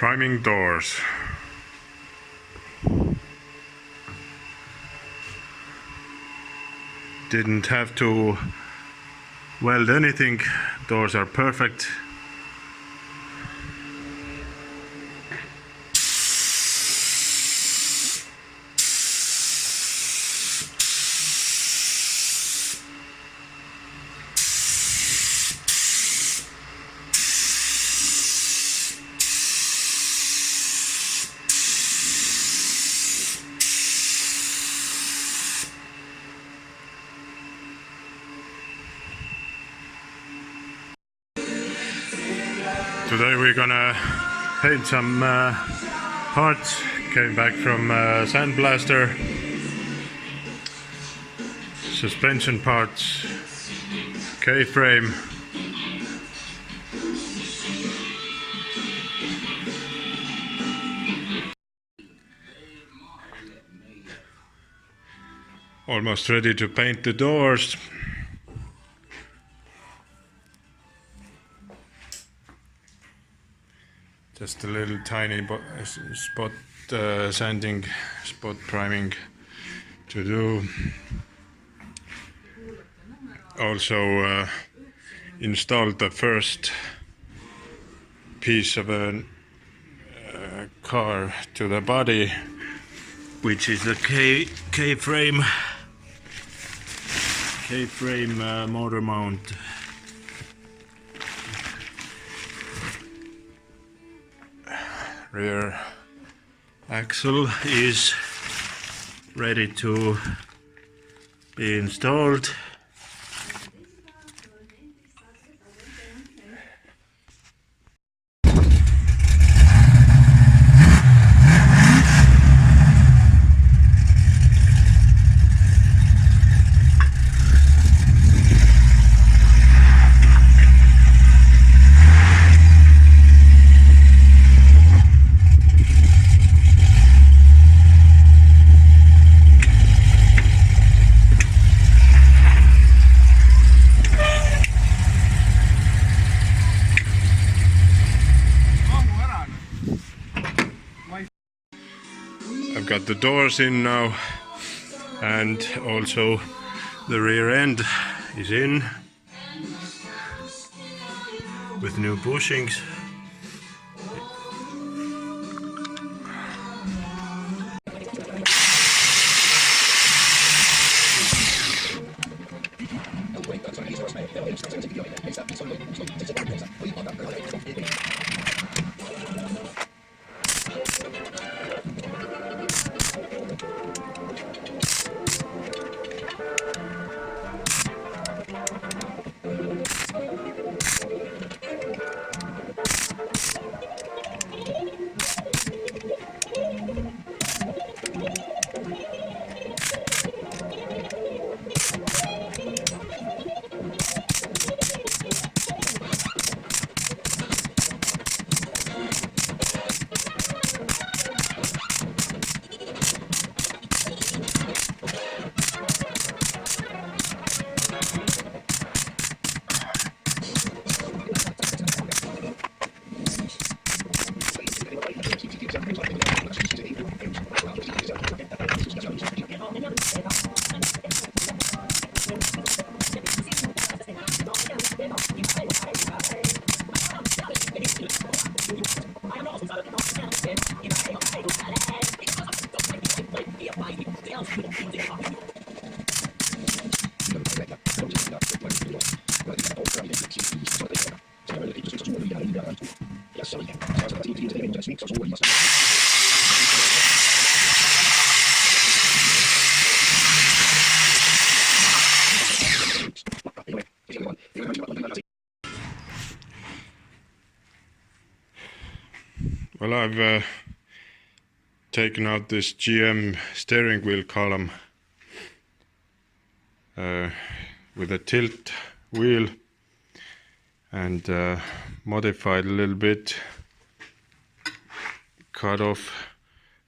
Priming doors. Didn't have to weld anything, doors are perfect. Today we're gonna paint some parts. Came back from Sandblaster. Suspension parts, K-frame. Almost ready to paint the doors. Just a little tiny spot sanding, spot priming to do. Also installed the first piece of a car to the body, which is the K-frame motor mount. Rear axle is ready to be installed. I've got the doors in now, and also the rear end is in with new bushings. Well, I've taken out this GM steering wheel column with a tilt wheel and modified a little bit, cut off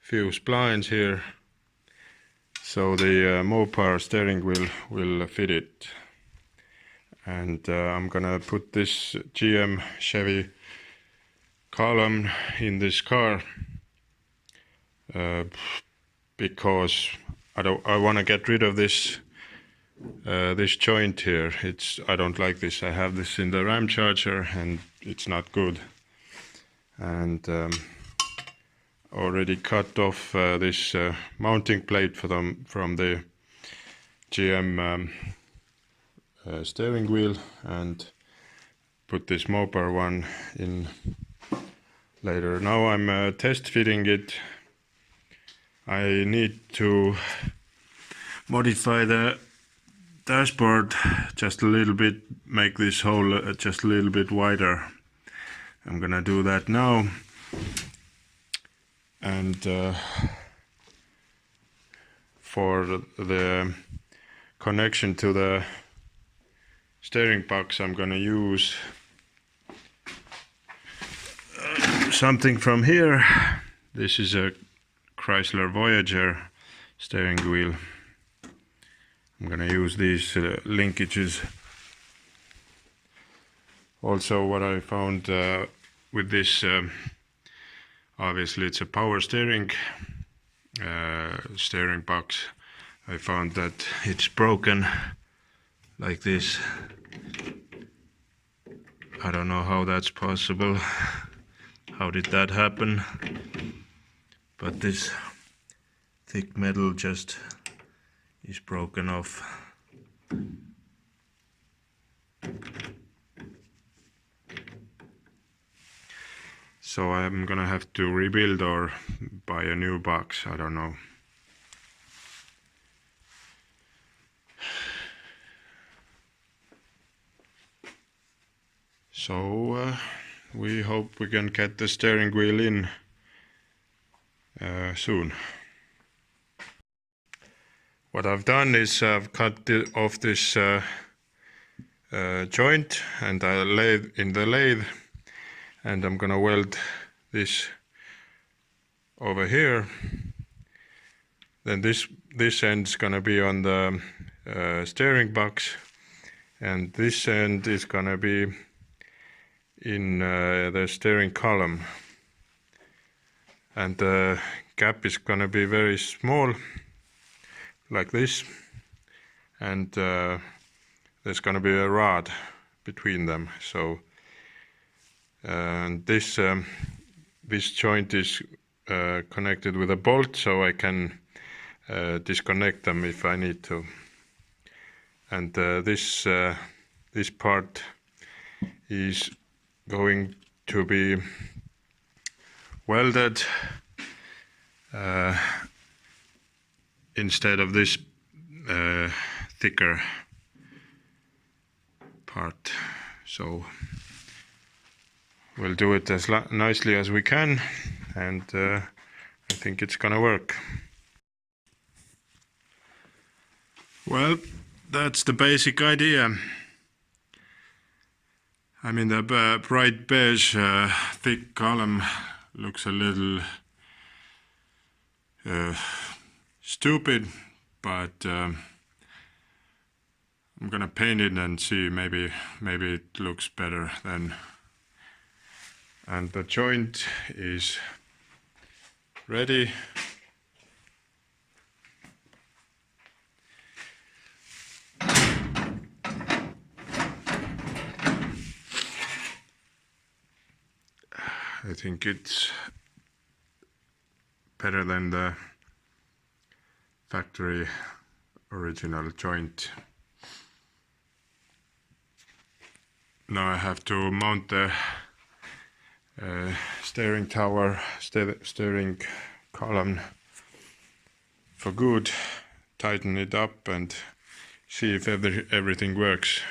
a few splines here so the Mopar steering wheel will fit it. And I'm gonna put this GM Chevy column in this car because I want to get rid of this this joint here. I don't like this. I have this in the Ram charger and it's not good. And already cut off this mounting plate from the GM steering wheel and put this Mopar one in later. Now I'm test fitting it. I need to modify the dashboard just a little bit, make this hole just a little bit wider. I'm gonna do that now. And for the connection to the steering box, I'm gonna use something from here. This is a Chrysler Voyager steering wheel. I'm gonna use these linkages. Also, what I found with this, obviously it's a power steering box. I found that it's broken like this. I don't know how that's possible. How did that happen? But this thick metal just is broken off. So I'm gonna have to rebuild or buy a new box, I don't know. So we hope we can get the steering wheel in soon. What I've done is I've cut off this joint and I laid in the lathe, and I'm gonna weld this over here. Then this end's gonna be on the steering box, and this end is gonna be in the steering column, and the gap is gonna be very small, like this, and there's gonna be a rod between them. So and this joint is connected with a bolt, so I can disconnect them if I need to. And this part is going to be welded instead of this thicker part. So we'll do it as nicely as we can, and I think it's gonna work. Well, that's the basic idea. I mean, the bright beige thick column looks a little stupid, but I'm gonna paint it and see, maybe it looks better then. And the joint is ready. I think it's better than the factory original joint. Now I have to mount the steering tower, steering column for good, tighten it up and see if everything works.